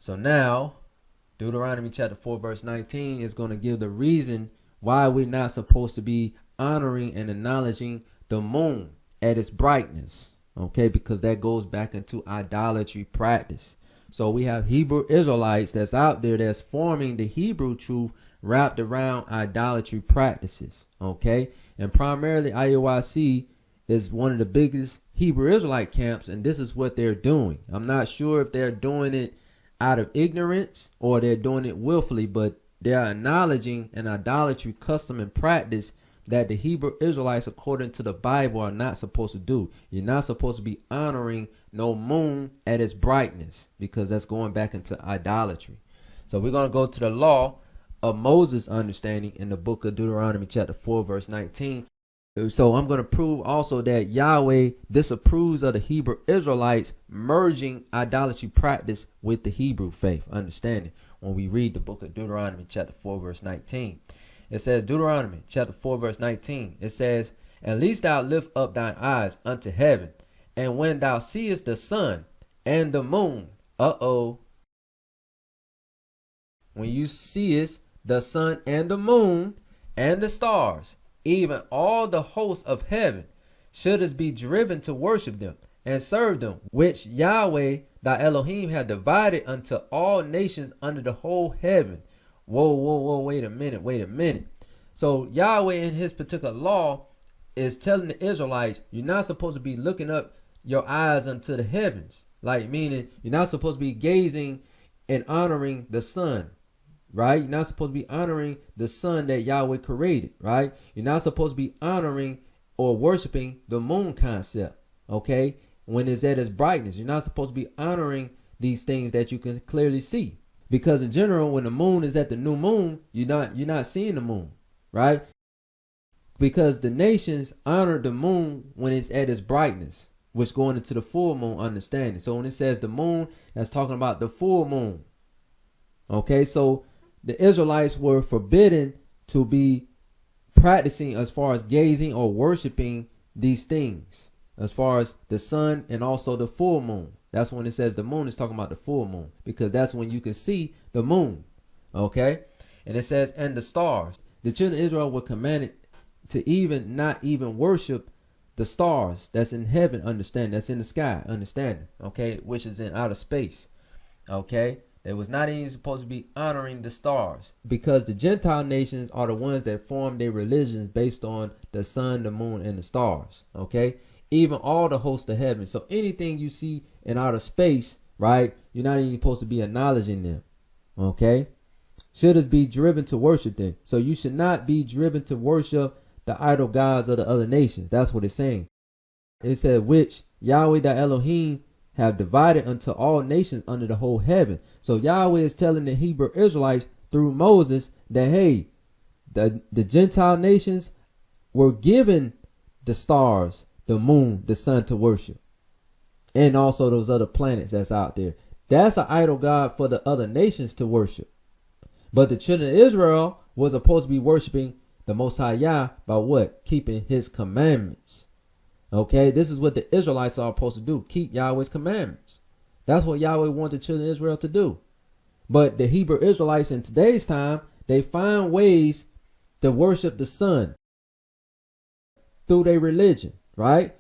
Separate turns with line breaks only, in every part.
So now, Deuteronomy chapter 4 verse 19 is going to give the reason why we're not supposed to be honoring and acknowledging the moon at its brightness. Okay, because that goes back into idolatry practice. So we have Hebrew Israelites that's out there that's forming the Hebrew truth wrapped around idolatry practices. Okay, and primarily IUIC is one of the biggest Hebrew Israelite camps, and this is what they're doing. I'm not sure if they're doing it out of ignorance or they're doing it willfully, but they are acknowledging an idolatry custom and practice that the Hebrew Israelites, according to the Bible, are not supposed to do. You're not supposed to be honoring no moon at its brightness, because that's going back into idolatry. So we're going to go to the law of Moses' understanding in the book of Deuteronomy chapter 4 verse 19. So I'm going to prove also that Yahweh disapproves of the Hebrew Israelites merging idolatry practice with the Hebrew faith understanding. When we read the book of Deuteronomy chapter 4 verse 19, it says, Deuteronomy chapter 4 verse 19, it says, "At least thou lift up thine eyes unto heaven, and when thou seest the sun and the moon," when you seest the sun and the moon and the stars, even all the hosts of heaven, shouldest be driven to worship them and serve them, which Yahweh thy Elohim had divided unto all nations under the whole heaven. Whoa, wait a minute. So Yahweh in his particular law is telling the Israelites, you're not supposed to be looking up your eyes unto the heavens. Like, meaning you're not supposed to be gazing and honoring the sun, right? You're not supposed to be honoring the sun that Yahweh created, right? You're not supposed to be honoring or worshiping the moon concept, okay? When it's at its brightness, you're not supposed to be honoring these things that you can clearly see. Because in general, when the moon is at the new moon, you're not seeing the moon, right? Because the nations honor the moon when it's at its brightness, which going into the full moon understanding. So when it says the moon, that's talking about the full moon. Okay, so the Israelites were forbidden to be practicing as far as gazing or worshiping these things, as far as the sun and also the full moon. That's when it says the moon is talking about the full moon, because that's when you can see the moon. Okay, and it says, and the stars. The children of Israel were commanded to not even worship the stars that's in heaven, understand, that's in the sky, understanding, okay, which is in outer space. Okay, they was not even supposed to be honoring the stars, because the Gentile nations are the ones that form their religions based on the sun, the moon, and the stars. Okay, even all the hosts of heaven. So anything you see in outer space, right, you're not even supposed to be acknowledging them. Okay, should us be driven to worship them. So you should not be driven to worship the idol gods of the other nations. That's what it's saying. It said, which Yahweh thy Elohim have divided unto all nations under the whole heaven. So Yahweh is telling the Hebrew Israelites through Moses that, hey, the Gentile nations were given the stars, the moon, the sun to worship, and also those other planets that's out there. That's an idol god for the other nations to worship. But the children of Israel was supposed to be worshiping the Most High Yah by what? Keeping his commandments. Okay, this is what the Israelites are supposed to do. Keep Yahweh's commandments. That's what Yahweh wanted the children of Israel to do. But the Hebrew Israelites in today's time, they find ways to worship the sun through their religion, right?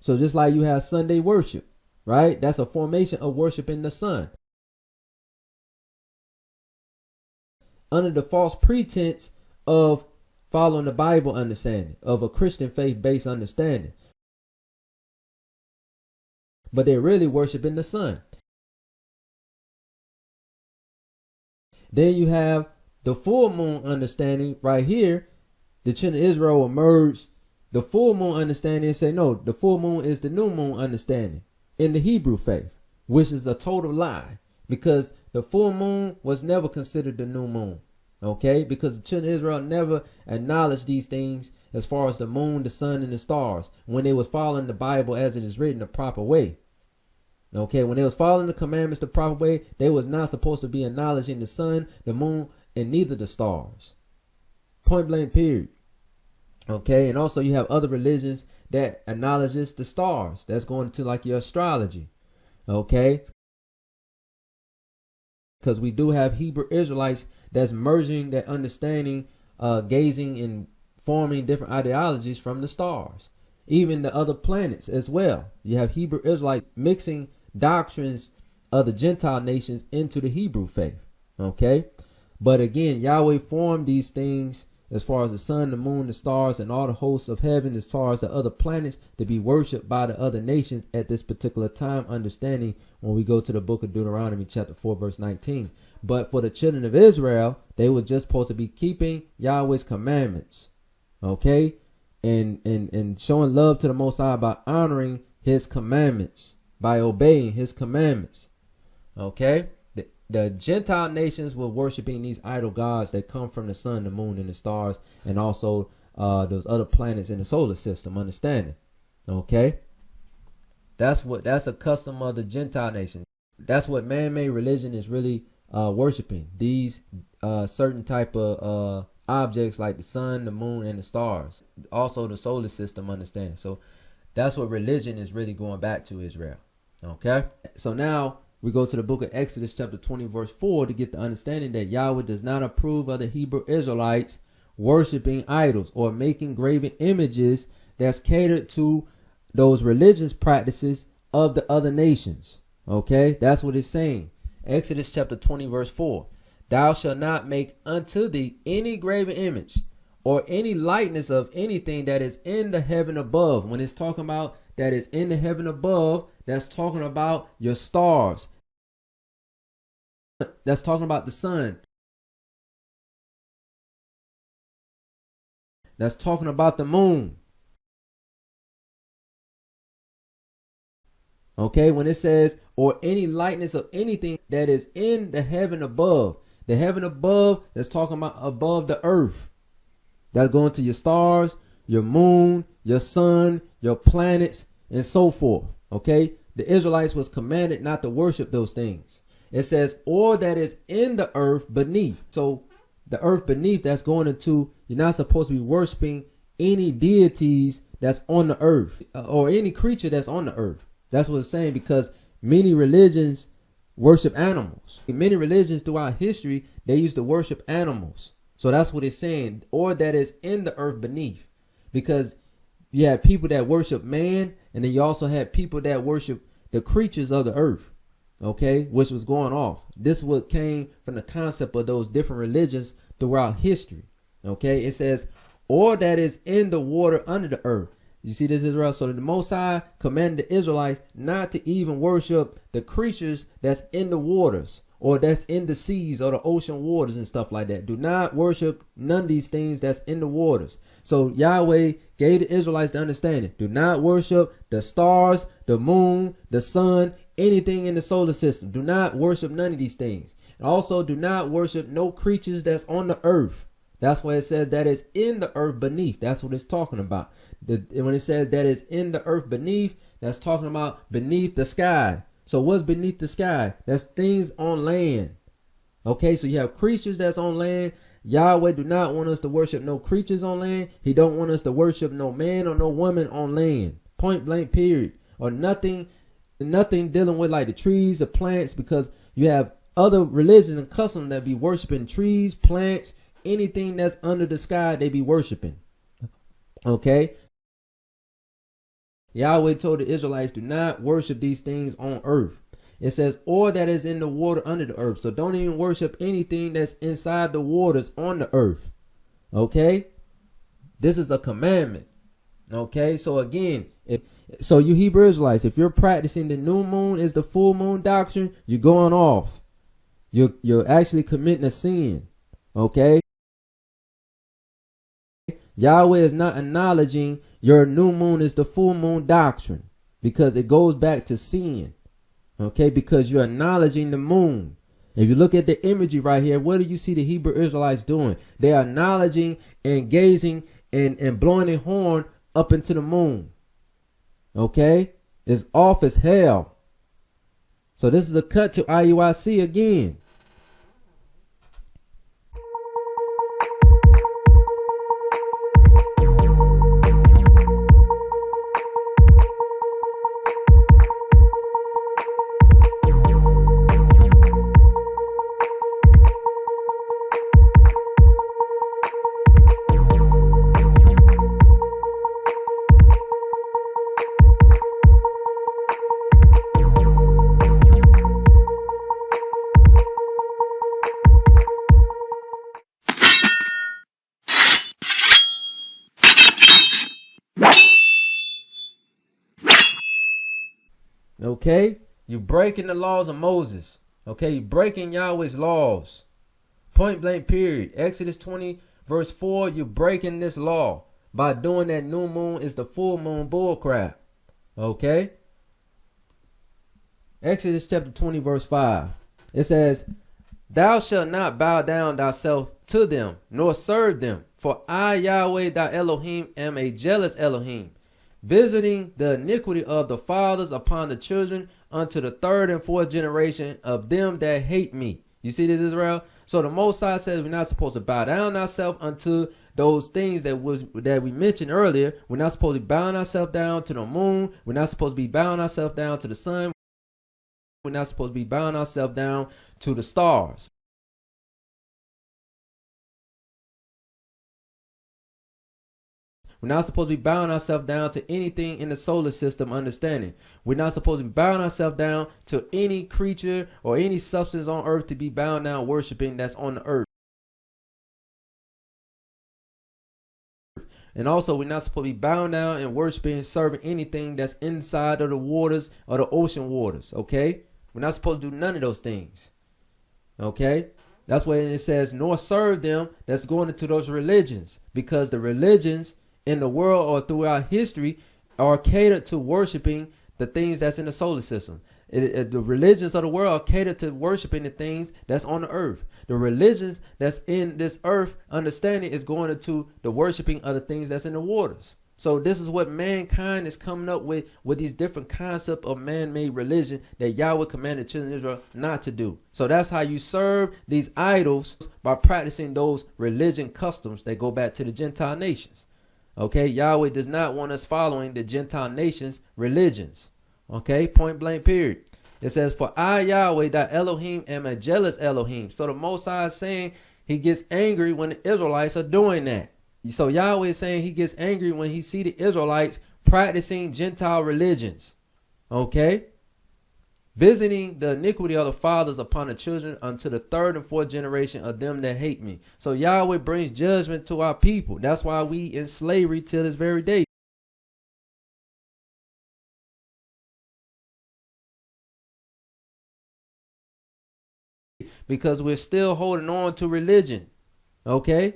So just like you have Sunday worship, right? That's a formation of worshiping the sun, under the false pretense of following the Bible understanding, of a Christian faith-based understanding. But they're really worshiping the sun. Then you have the full moon understanding right here. The children of Israel will merge the full moon understanding and say, no, the full moon is the new moon understanding in the Hebrew faith, which is a total lie, because the full moon was never considered the new moon. Okay, because the children of Israel never acknowledged these things as far as the moon, the sun, and the stars when they was following the Bible as it is written the proper way. Okay, when they was following the commandments the proper way, they was not supposed to be acknowledging the sun, the moon, and neither the stars. Point blank period. Okay, and also you have other religions that acknowledges the stars. That's going to like your astrology. Okay, because we do have Hebrew Israelites that's merging that understanding, gazing and forming different ideologies from the stars, even the other planets as well. You have Hebrew Israelites mixing doctrines of the Gentile nations into the Hebrew faith. Okay, but again, Yahweh formed these things as far as the sun, the moon, the stars, and all the hosts of heaven, as far as the other planets, to be worshipped by the other nations at this particular time, understanding when we go to the book of Deuteronomy chapter 4 verse 19. But for the children of Israel, they were just supposed to be keeping Yahweh's commandments, okay, and showing love to the Most High by honoring his commandments, by obeying his commandments. Okay, the Gentile nations were worshiping these idol gods that come from the sun, the moon, and the stars, and also those other planets in the solar system. Understanding? Okay, that's a custom of the Gentile nation. That's what man-made religion is really worshiping. These certain type of objects like the sun, the moon, and the stars. Also the solar system. Understanding? So that's what religion is really going back to, Israel. Okay, so now we go to the book of Exodus chapter 20 verse 4 to get the understanding that Yahweh does not approve of the Hebrew Israelites worshiping idols or making graven images that's catered to those religious practices of the other nations. Okay, that's what it's saying. Exodus chapter 20 verse 4. Thou shalt not make unto thee any graven image or any likeness of anything that is in the heaven above. When it's talking about that is in the heaven above, that's talking about your stars. That's talking about the sun. That's talking about the moon. Okay, when it says, or any likeness of anything that is in the heaven above. The heaven above, that's talking about above the earth. That's going to your stars, your moon, your sun, your planets, and so forth. Okay, the Israelites was commanded not to worship those things. It says, or that is in the earth beneath. So the earth beneath, that's going into, you're not supposed to be worshiping any deities that's on the earth or any creature that's on the earth. That's what it's saying, because many religions worship animals. In many religions throughout history, they used to worship animals. So that's what it's saying, or that is in the earth beneath, because you had people that worship man, and then you also had people that worship the creatures of the earth, okay, which was going off. This what came from the concept of those different religions throughout history. Okay, it says, or that is in the water under the earth. You see this, Israel? So the Most High commanded the Israelites not to even worship the creatures that's in the waters, or that's in the seas or the ocean waters and stuff like that. Do not worship none of these things that's in the waters. So Yahweh gave the Israelites the understanding. Do not worship the stars, the moon, the sun, anything in the solar system. Do not worship none of these things. And also do not worship no creatures that's on the earth. That's why it says that is in the earth beneath. That's what it's talking about. When it says that is in the earth beneath, that's talking about beneath the sky. So what's beneath the sky? That's things on land. Okay, so you have creatures that's on land. Yahweh do not want us to worship no creatures on land. He don't want us to worship no man or no woman on land. Point blank, period. Or nothing dealing with like the trees, the plants, because you have other religions and customs that be worshiping trees, plants, anything that's under the sky, they be worshiping. Okay. Yahweh told the Israelites, do not worship these things on earth. It says, or that is in the water under the earth. So don't even worship anything that's inside the waters on the earth. Okay. This is a commandment. Okay. So again, so you Hebrew Israelites, if you're practicing the new moon is the full moon doctrine, you're going off. You're actually committing a sin. Okay. Yahweh is not acknowledging your new moon is the full moon doctrine, because it goes back to sin. Okay, because you're acknowledging the moon. If you look at the imagery right here, what do you see the Hebrew Israelites doing? They are acknowledging and gazing and blowing their horn up into the moon. Okay, it's off as hell. So this is a cut to IUIC again. Okay? You breaking the laws of Moses. Okay? You breaking Yahweh's laws. Point blank period. Exodus 20 verse 4, you breaking this law by doing that new moon is the full moon bull crap. Okay? Exodus chapter 20 verse 5. It says, thou shalt not bow down thyself to them, nor serve them. For I, Yahweh, thy Elohim, am a jealous Elohim, visiting the iniquity of the fathers upon the children unto the third and fourth generation of them that hate me. You see this, Israel? So the Most High says we're not supposed to bow down ourselves unto those things that we mentioned earlier. We're not supposed to be bowing ourselves down to the moon. We're not supposed to be bowing ourselves down to the sun. We're not supposed to be bowing ourselves down to the stars. We're not supposed to be bowing ourselves down to anything in the solar system understanding. We're not supposed to be bowing ourselves down to any creature or any substance on earth to be bound down worshiping that's on the earth. And also, we're not supposed to be bound down and worshiping and serving anything that's inside of the waters or the ocean waters. Okay? We're not supposed to do none of those things. Okay? That's why it says, nor serve them, that's going into those religions. Because the religions in the world or throughout history are catered to worshiping the things that's in the solar system. The religions of the world are catered to worshiping the things that's on the earth. The religions that's in this earth understanding is going into the worshiping of the things that's in the waters. So this is what mankind is coming up with these different concepts of man-made religion that Yahweh commanded children of Israel not to do. So that's how you serve these idols, by practicing those religion customs that go back to the Gentile nations. Okay, Yahweh does not want us following the Gentile nations' religions. Okay, point blank period. It says, for I, Yahweh, thy Elohim, am a jealous Elohim. So the Most High is saying he gets angry when the Israelites are doing that. So Yahweh is saying he gets angry when he see the Israelites practicing Gentile religions. Okay? Visiting the iniquity of the fathers upon the children unto the third and fourth generation of them that hate me. So Yahweh brings judgment to our people. That's why we in slavery till this very day. Because we're still holding on to religion. Okay?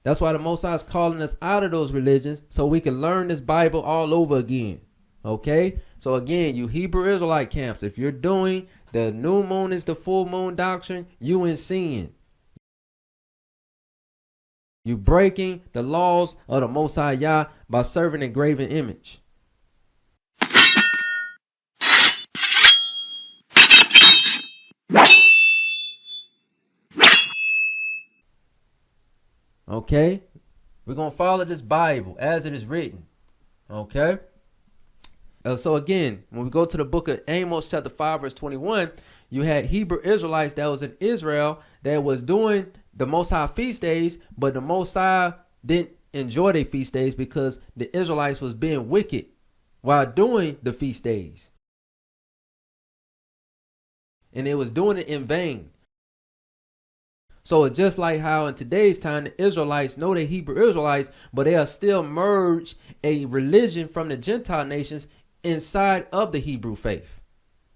That's why the Most High is calling us out of those religions so we can learn this Bible all over again. Okay? So again, you Hebrew Israelite camps, if you're doing the new moon is the full moon doctrine, you in sin. You breaking the laws of the Most High Yah by serving a graven image. Okay? We're going to follow this Bible as it is written. Okay? So again, when we go to the book of Amos chapter 5 verse 21, you had Hebrew Israelites that was in Israel that was doing the Most High feast days, but the Most High didn't enjoy their feast days because the Israelites was being wicked while doing the feast days. And they was doing it in vain. So it's just like how in today's time, the Israelites know they're Hebrew Israelites, but they are still merged a religion from the Gentile nations inside of the Hebrew faith.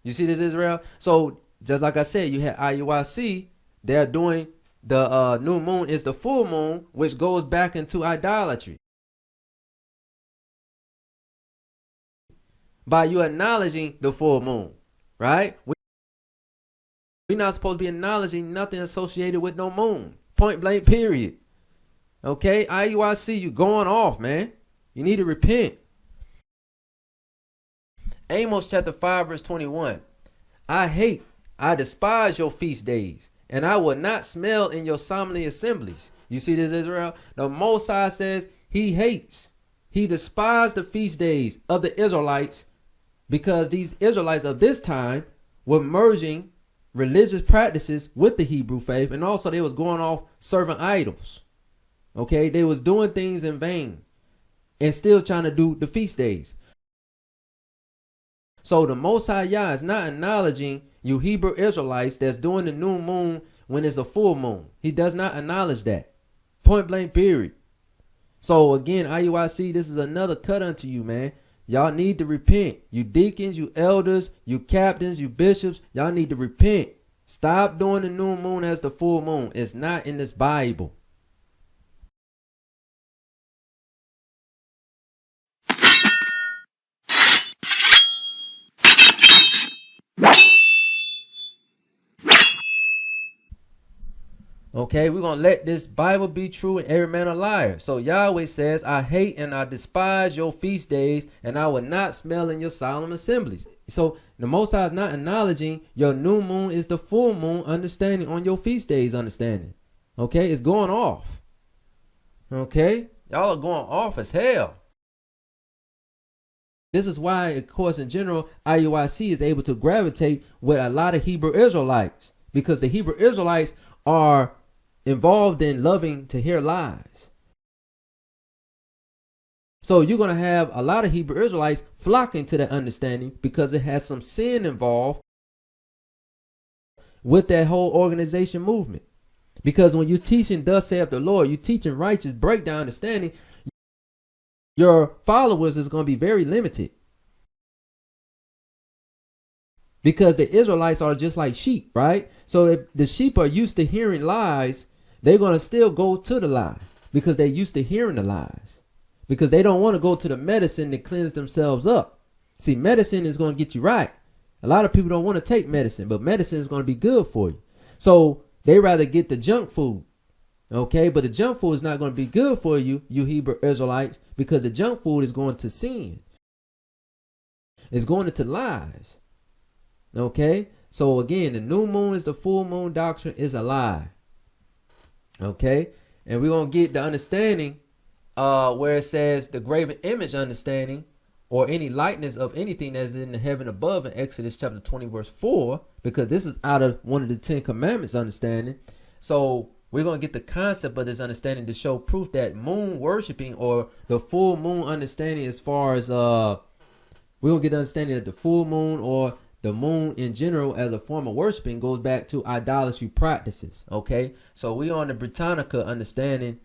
You see this, Israel? So just like I said, you had IUIC, they're doing the new moon is the full moon, which goes back into idolatry. By you acknowledging the full moon, right? We're not supposed to be acknowledging nothing associated with no moon. Point blank period. Okay? IUIC, you going off, man. You need to repent. Amos chapter 5 verse 21. I despise your feast days, and I will not smell in your solemn assemblies. You see this, Israel? The Most High says he hates. He despised the feast days of the Israelites because these Israelites of this time were merging religious practices with the Hebrew faith, and also they was going off serving idols. Okay, they was doing things in vain and still trying to do the feast days. So the Most High Yah is not acknowledging you Hebrew Israelites that's doing the new moon when it's a full moon. He does not acknowledge that. Point blank period. So again, IUIC, this is another cut unto you, man. y'all need to repent. You deacons, you elders, you captains, you bishops, y'all need to repent. Stop doing the new moon as the full moon. It's not in this Bible. Okay, we're going to let this Bible be true and every man a liar. So Yahweh says, I hate and I despise your feast days, and I will not smell in your solemn assemblies. So the Most High is not acknowledging your new moon is the full moon understanding on your feast days understanding. Okay, it's going off. Okay, y'all are going off as hell. This is why, of course, in general, IUIC is able to gravitate with a lot of Hebrew Israelites, because the Hebrew Israelites are involved in loving to hear lies. So you're going to have a lot of Hebrew Israelites flocking to that understanding because it has some sin involved with that whole organization movement. Because when you're teaching thus saith the Lord, you're teaching righteous breakdown understanding, your followers is going to be very limited. Because the Israelites are just like sheep, right? So if the sheep are used to hearing lies, they're going to still go to the lie because they're used to hearing the lies. Because they don't want to go to the medicine to cleanse themselves up. See, medicine is going to get you right. A lot of people don't want to take medicine, but medicine is going to be good for you. So they rather get the junk food. Okay, but the junk food is not going to be good for you, you Hebrew Israelites, because the junk food is going to sin. It's going into lies. Okay, so again, the new moon is the full moon doctrine is a lie. Okay, and we're going to get the understanding where it says the graven image understanding or any likeness of anything that's in the heaven above in Exodus chapter 20 verse 4, because this is out of one of the 10 commandments understanding. So we're going to get the concept of this understanding to show proof that moon worshiping or the full moon understanding, as far as we're going to get the understanding that the full moon or the moon in general as a form of worshiping goes back to idolatry practices. Okay, so we on the Britannica understanding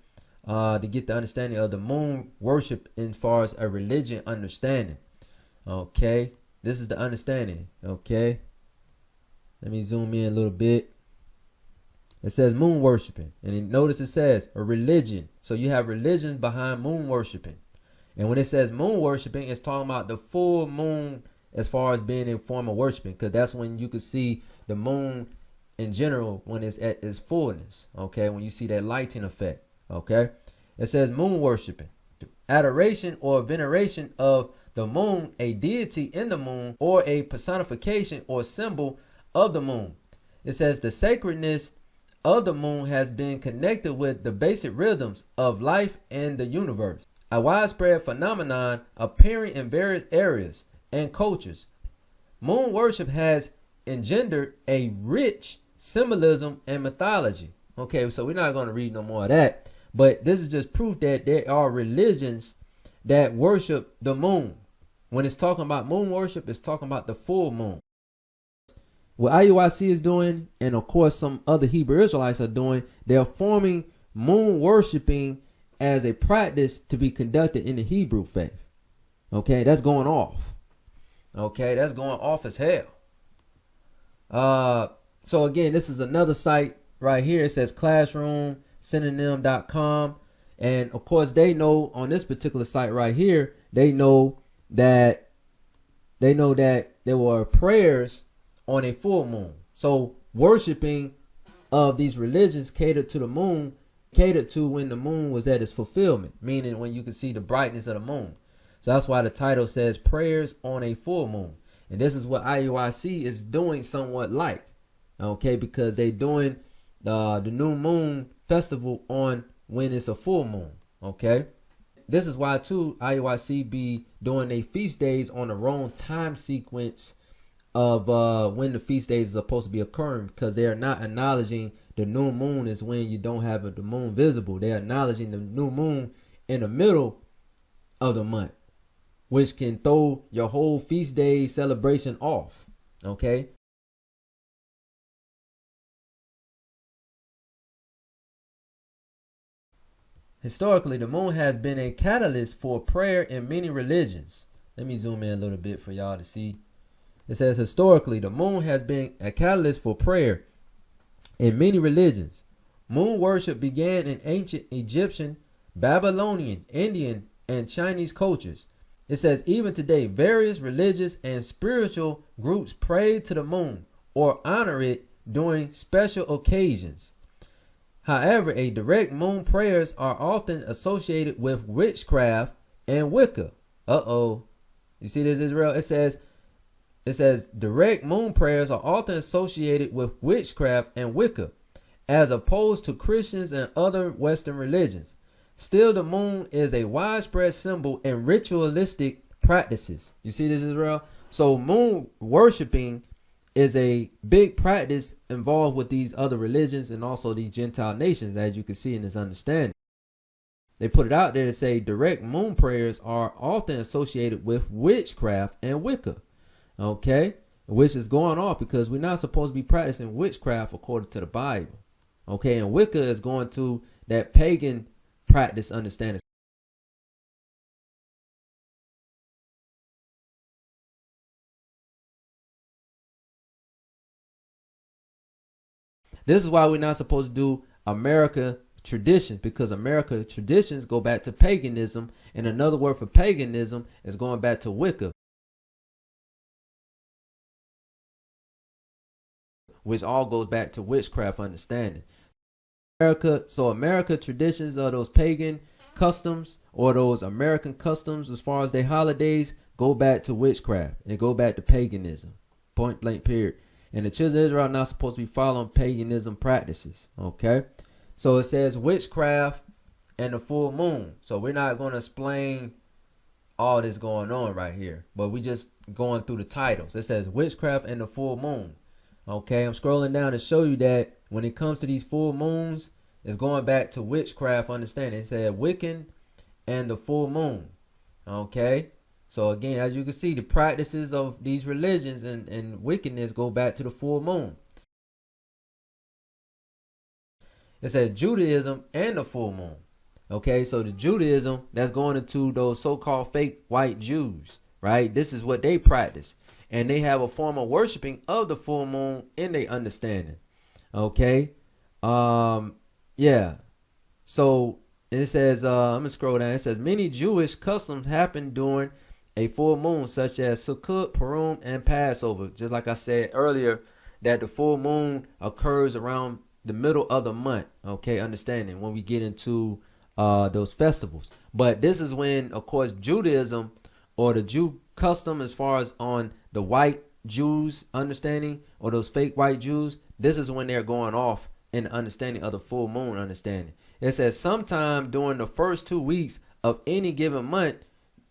to get the understanding of the moon worship as far as a religion understanding. Okay, this is the understanding. Okay, let me zoom in a little bit. It says moon worshiping, and notice it says a religion. So you have religions behind moon worshiping, and when it says moon worshiping, it's talking about the full moon as far as being a form of worshiping, because that's when you could see the moon in general when it's at its fullness. Okay, when you see that lighting effect. Okay, it says moon worshiping, adoration or veneration of the moon, a deity in the moon, or a personification or symbol of the moon. It says the sacredness of the moon has been connected with the basic rhythms of life and the universe, a widespread phenomenon appearing in various areas and cultures. Moon worship has engendered a rich symbolism and mythology. Okay, so we're not going to read no more of that, but this is just proof that there are religions that worship the moon. When it's talking about moon worship, it's talking about the full moon. What IUIC is doing, and of course some other Hebrew Israelites are doing, they're forming moon worshiping as a practice to be conducted in the Hebrew faith. Okay, that's going off. Okay, that's going off as hell. So again, this is another site right here. It says classroomsynonym.com. And of course, they know on this particular site right here, they know that there were prayers on a full moon. So worshiping of these religions catered to the moon, catered to when the moon was at its fulfillment, meaning when you could see the brightness of the moon. So that's why the title says prayers on a full moon. And this is what IUIC is doing somewhat like. Okay, because they doing the new moon festival on when it's a full moon. Okay, this is why too IUIC be doing their feast days on the wrong time sequence of when the feast days are supposed to be occurring, because they are not acknowledging the new moon is when you don't have the moon visible. They're acknowledging the new moon in the middle of the month, which can throw your whole feast day celebration off. Okay. Historically, the moon has been a catalyst for prayer in many religions. Let me zoom in a little bit for y'all to see. It says historically, the moon has been a catalyst for prayer in many religions. Moon worship began in ancient Egyptian, Babylonian, Indian, and Chinese cultures. It says even today, various religious and spiritual groups pray to the moon or honor it during special occasions. However, a direct moon prayers are often associated with witchcraft and Wicca. You see this, Israel? It says direct moon prayers are often associated with witchcraft and Wicca, as opposed to Christians and other Western religions. Still, the moon is a widespread symbol in ritualistic practices. You see this, Israel? So moon worshiping is a big practice involved with these other religions and also these Gentile nations, as you can see in this understanding. They put it out there to say direct moon prayers are often associated with witchcraft and Wicca. Okay? Which is going off because we're not supposed to be practicing witchcraft according to the Bible. Okay? And Wicca is going to that pagan practice understanding. This is why we're not supposed to do America traditions, because America traditions go back to paganism, and another word for paganism is going back to Wicca, which all goes back to witchcraft understanding. America traditions are those pagan customs or those American customs as far as their holidays go back to witchcraft and go back to paganism. Point blank period. And the children of Israel are not supposed to be following paganism practices. Okay. So it says witchcraft and the full moon. So we're not going to explain all this going on right here, but we just going through the titles. It says witchcraft and the full moon. Okay. I'm scrolling down to show you that when it comes to these full moons, it's going back to witchcraft understanding. It said Wiccan and the full moon. Okay. So again, as you can see, the practices of these religions and wickedness go back to the full moon. It says Judaism and the full moon. Okay, so the Judaism, that's going into those so-called fake white Jews, right? This is what they practice. And they have a form of worshiping of the full moon in their understanding. Okay. Yeah. So it says, I'm going to scroll down. It says many Jewish customs happen during a full moon, such as Sukkot, Purim, and Passover. Just like I said earlier, that the full moon occurs around the middle of the month. Okay, understanding when we get into those festivals. But this is when, of course, Judaism or the Jew custom, as far as on the white Jews understanding or those fake white Jews, this is when they're going off in the understanding of the full moon understanding. It says sometime during the first 2 weeks of any given month,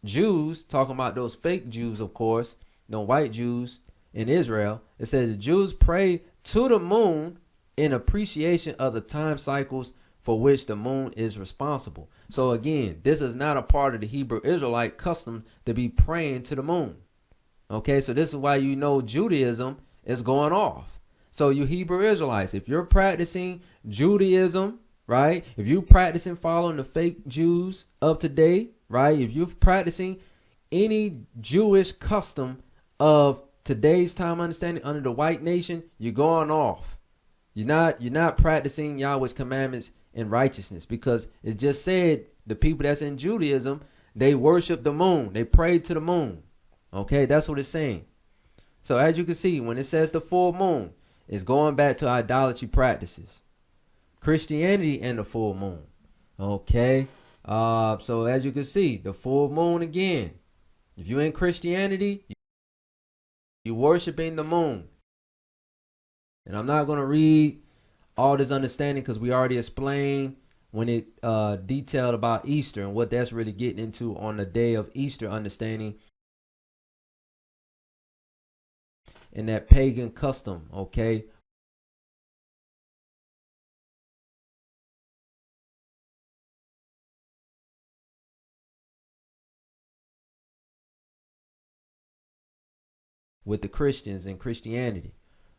Jews, talking about those fake Jews, of course, no white Jews in Israel, it says the Jews pray to the moon in appreciation of the time cycles for which the moon is responsible. So again, this is not a part of the Hebrew Israelite custom to be praying to the moon. Okay, so this is why you know Judaism is going off. So you Hebrew Israelites, if you're practicing Judaism, right, if you're practicing following the fake Jews of today, right, if you're practicing any Jewish custom of today's time understanding under the white nation, you're going off. You're not practicing Yahweh's commandments in righteousness, because it just said the people that's in Judaism, they worship the moon. They pray to the moon. Okay, that's what it's saying. So as you can see, when it says the full moon, it's going back to idolatry practices. Christianity and the full moon. Okay. So as you can see, the full moon again. If you're in Christianity, you're worshiping the moon. And I'm not going to read all this understanding because we already explained when it detailed about Easter and what that's really getting into on the day of Easter understanding in that pagan custom, okay? With the Christians and Christianity,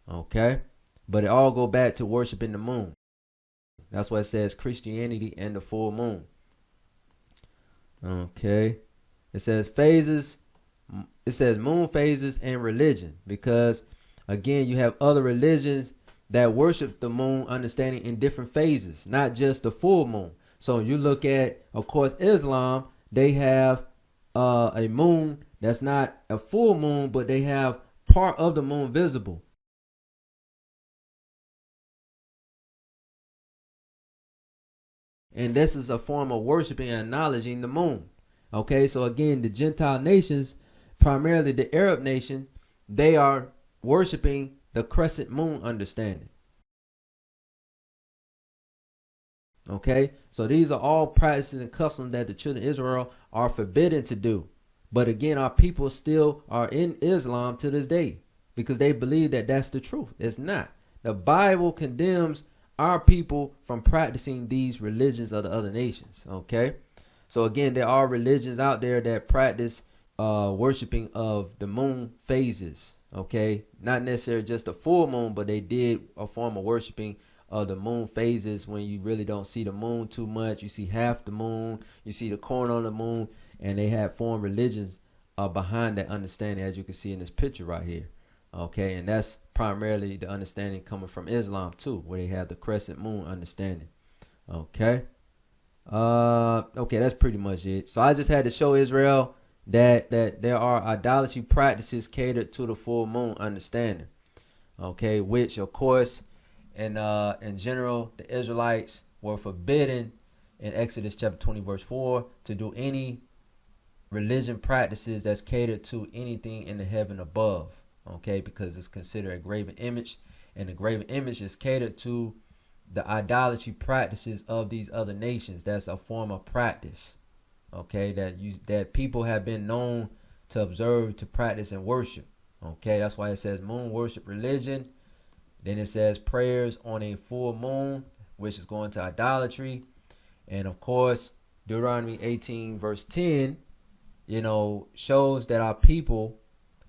okay? But it all go back to worshiping the moon. That's why it says Christianity and the full moon. Okay. It says phases It says moon phases and religion, because again, you have other religions that worship the moon understanding in different phases, not just the full moon. So you look at, of course, Islam, they have a moon that's not a full moon, but they have part of the moon visible. And this is a form of worshiping and acknowledging the moon. Okay, so again, the Gentile nations, primarily the Arab nation, they are worshiping the crescent moon understanding. Okay, so these are all practices and customs that the children of Israel are forbidden to do. But again, our people still are in Islam to this day because they believe that that's the truth. It's not. The Bible condemns our people from practicing these religions of the other nations. Okay, so again, there are religions out there that practice worshiping of the moon phases. Okay, not necessarily just the full moon, but they did a form of worshiping of the moon phases when you really don't see the moon too much. You see half the moon, you see the corner on the moon, and they have formed religions behind that understanding, as you can see in this picture right here. Okay, and that's primarily the understanding coming from Islam too, where they have the crescent moon understanding. Okay. Okay, that's pretty much it. So I just had to show Israel that there are idolatry practices catered to the full moon understanding. Okay, which of course in general the Israelites were forbidden in Exodus chapter 20 verse 4 to do any religion practices that's catered to anything in the heaven above. Okay, because it's considered a graven image, and the graven image is catered to the idolatry practices of these other nations. That's a form of practice, okay, that people have been known to observe, to practice, and worship. Okay, that's why it says moon worship religion. Then it says prayers on a full moon, which is going to idolatry. And of course, Deuteronomy 18 verse 10, shows that our people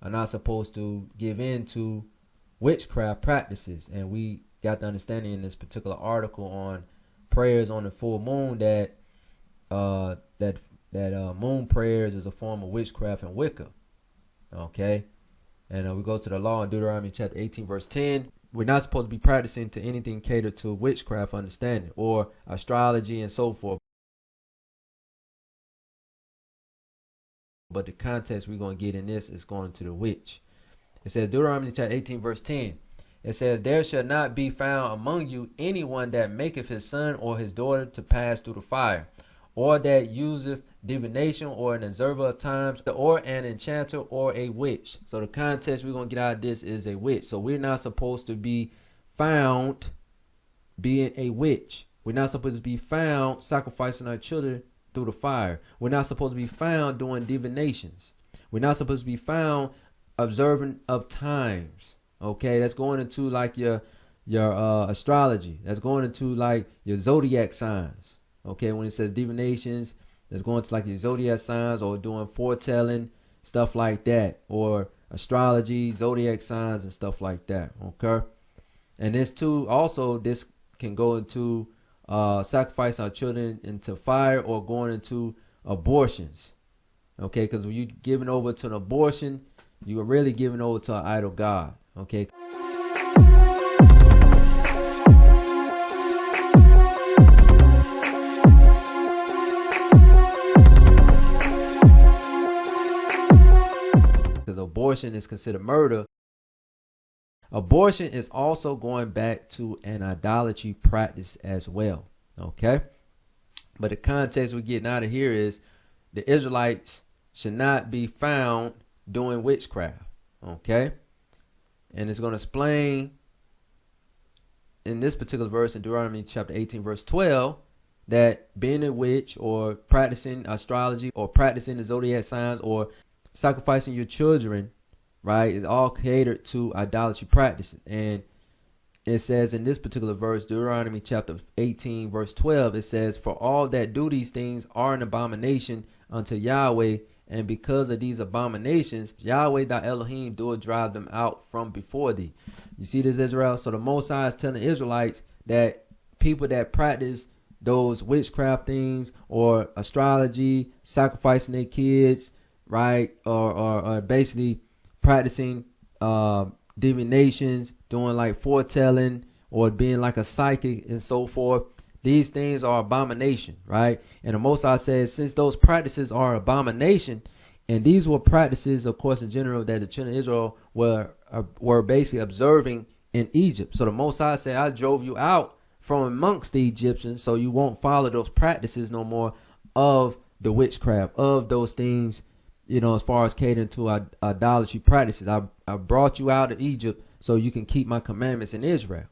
are not supposed to give in to witchcraft practices. And we got the understanding in this particular article on prayers on the full moon that moon prayers is a form of witchcraft and Wicca. Okay, and we go to the law in Deuteronomy chapter 18 verse 10. We're not supposed to be practicing to anything catered to witchcraft understanding or astrology and so forth. But the context we're going to get in this is going to the witch. It says Deuteronomy chapter 18 verse 10. It says, there shall not be found among you anyone that maketh his son or his daughter to pass through the fire, or that useth divination, or an observer of times, or an enchanter, or a witch. So the context we're going to get out of this is a witch. So we're not supposed to be found being a witch. We're not supposed to be found sacrificing our children through the fire. We're not supposed to be found doing divinations. We're not supposed to be found observing of times. Okay, that's going into like your astrology. That's going into like your zodiac signs. Okay, when it says divinations, that's going to like your zodiac signs, or doing foretelling, stuff like that, or astrology, zodiac signs, and stuff like that. Okay, and this too, also this can go into sacrifice our children into fire, or going into abortions. Okay, because when you're giving over to an abortion, you are really giving over to an idol god. Okay. Because abortion is considered murder. Abortion is also going back to an idolatry practice as well. Okay. But the context we're getting out of here is the Israelites should not be found doing witchcraft. Okay. And it's going to explain in this particular verse in Deuteronomy chapter 18 verse 12 that being a witch, or practicing astrology, or practicing the zodiac signs, or sacrificing your children, right, is all catered to idolatry practices. And it says in this particular verse, Deuteronomy chapter 18 verse 12, it says, for all that do these things are an abomination unto Yahweh, and because of these abominations, Yahweh thy Elohim doeth drive them out from before thee. You see this, Israel? So the Most High is telling the Israelites that people that practice those witchcraft things, or astrology, sacrificing their kids, right? Or basically practicing divinations, doing like foretelling, or being like a psychic and so forth. These things are abomination, right? And the Most High says, since those practices are abomination, and these were practices, of course, in general, that the children of Israel were basically observing in Egypt. So the Most High said, I drove you out from amongst the Egyptians, so you won't follow those practices no more of the witchcraft, of those things, as far as catering to idolatry practices. I brought you out of Egypt so you can keep my commandments in Israel.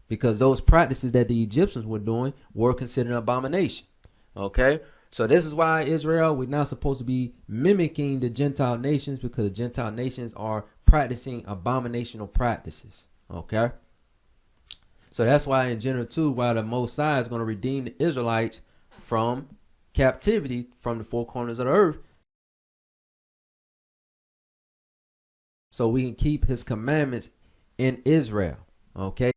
Because those practices that the Egyptians were doing were considered an abomination. Okay? So this is why Israel, we're not supposed to be mimicking the Gentile nations, because the Gentile nations are practicing abominational practices. Okay? So that's why in general too, why the Most High is going to redeem the Israelites from captivity from the four corners of the earth, so we can keep his commandments in Israel. Okay?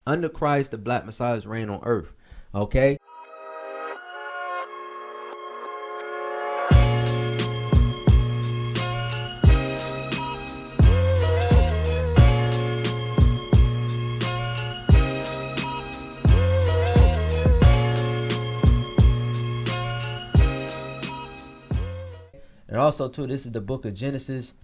Under Christ, the Black Messiah's reign on earth. Okay? And also, too, this is the book of Genesis,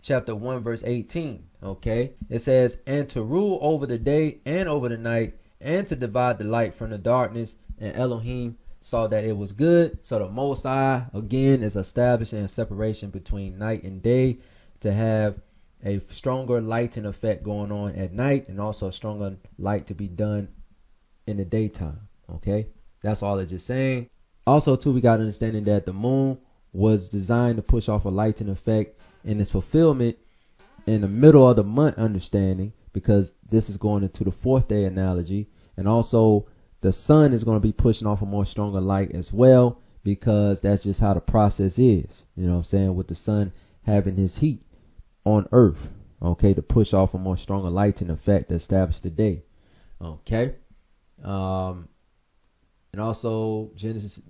chapter 1, verse 18. Okay? It says, and to rule over the day and over the night, and to divide the light from the darkness. And Elohim saw that it was good. So the Most High, again, is establishing a separation between night and day to have a stronger lighting effect going on at night, and also a stronger light to be done in the daytime. Okay? That's all it's just saying. Also, too, we got understanding that the moon was designed to push off a lighting effect in its fulfillment in the middle of the month understanding, because this is going into the fourth day analogy. And also the sun is going to be pushing off a more stronger light as well, because that's just how the process is, you know what I'm saying, with the sun having his heat on earth, okay, to push off a more stronger lighting effect to establish the day. Okay. And also Genesis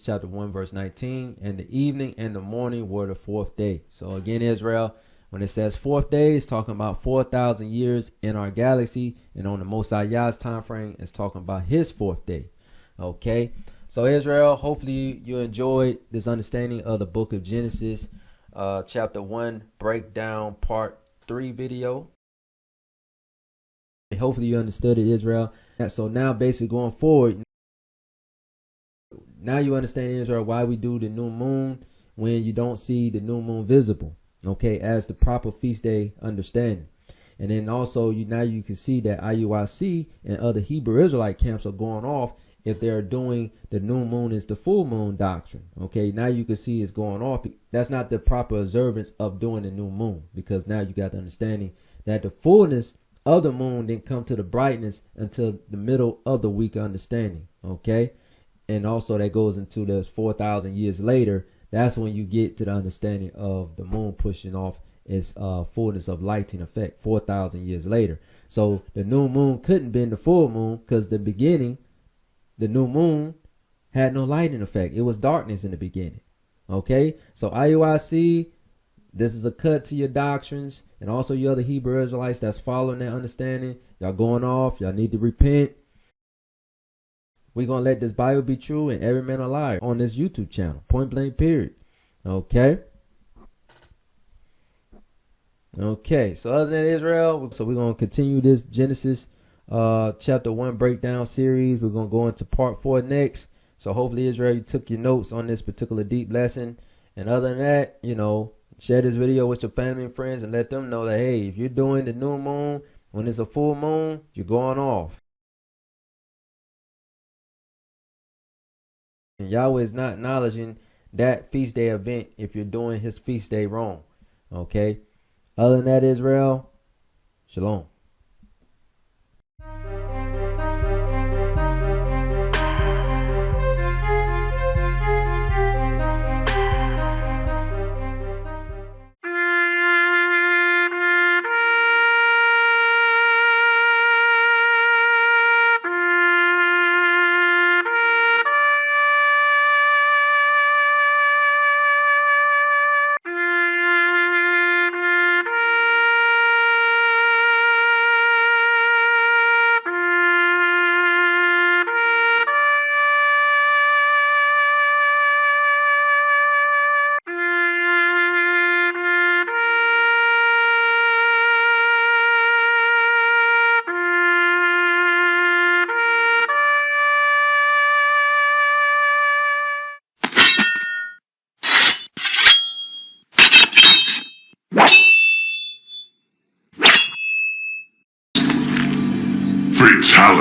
chapter 1 verse 19, and the evening and the morning were the fourth day. So again, Israel, when it says fourth day, it's talking about 4,000 years in our galaxy, and on the Most High Yah's time frame, it's talking about his fourth day. Okay, so Israel, hopefully you enjoyed this understanding of the book of Genesis, chapter 1 breakdown part 3 video. And hopefully you understood it, Israel. So now basically going forward, now you understand, Israel, why we do the new moon when you don't see the new moon visible, okay, as the proper feast day understanding. And then also now you can see that IUIC and other Hebrew Israelite camps are going off if they're doing the new moon is the full moon doctrine. Okay, now you can see it's going off. That's not the proper observance of doing the new moon, because now you got the understanding that the fullness of the moon didn't come to the brightness until the middle of the week understanding. Okay. And also that goes into the 4,000 years later. That's when you get to the understanding of the moon pushing off its fullness of lighting effect 4,000 years later. So the new moon couldn't be the full moon, because the beginning, the new moon had no lighting effect. It was darkness in the beginning. Okay, so IUIC, this is a cut to your doctrines, and also you other Hebrew Israelites that's following that understanding. Y'all going off. Y'all need to repent. We're going to let this Bible be true and every man a liar on this YouTube channel. Point blank period. Okay. Okay. So other than Israel, so we're going to continue this Genesis chapter 1 breakdown series. We're going to go into part 4 next. So hopefully, Israel, you took your notes on this particular deep lesson. And other than that, share this video with your family and friends and let them know that, hey, if you're doing the new moon when it's a full moon, you're going off. And Yahweh is not acknowledging that feast day event if you're doing his feast day wrong. Okay. Other than that, Israel, shalom.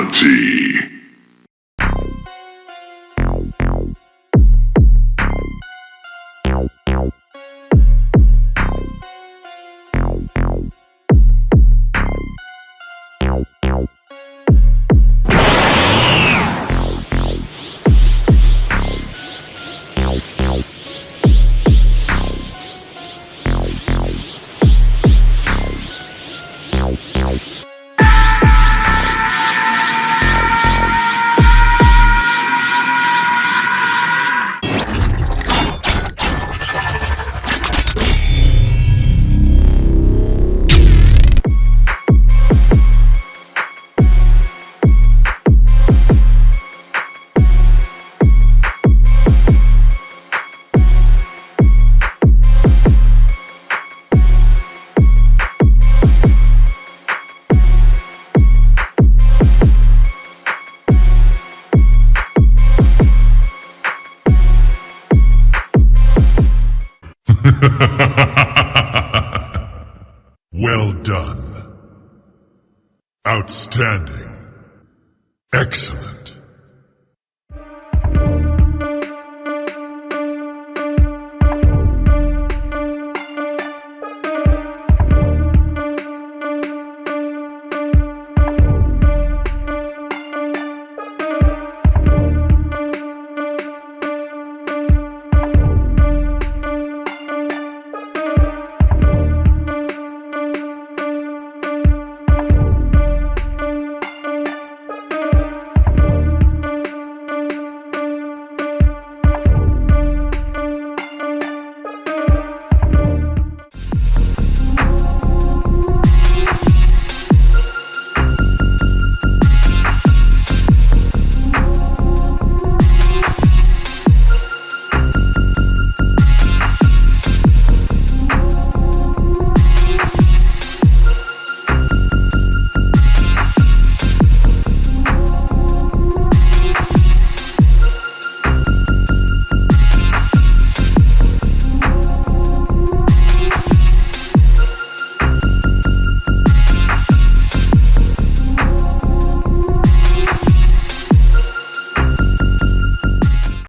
Fatality. Well done. Outstanding. Excellent.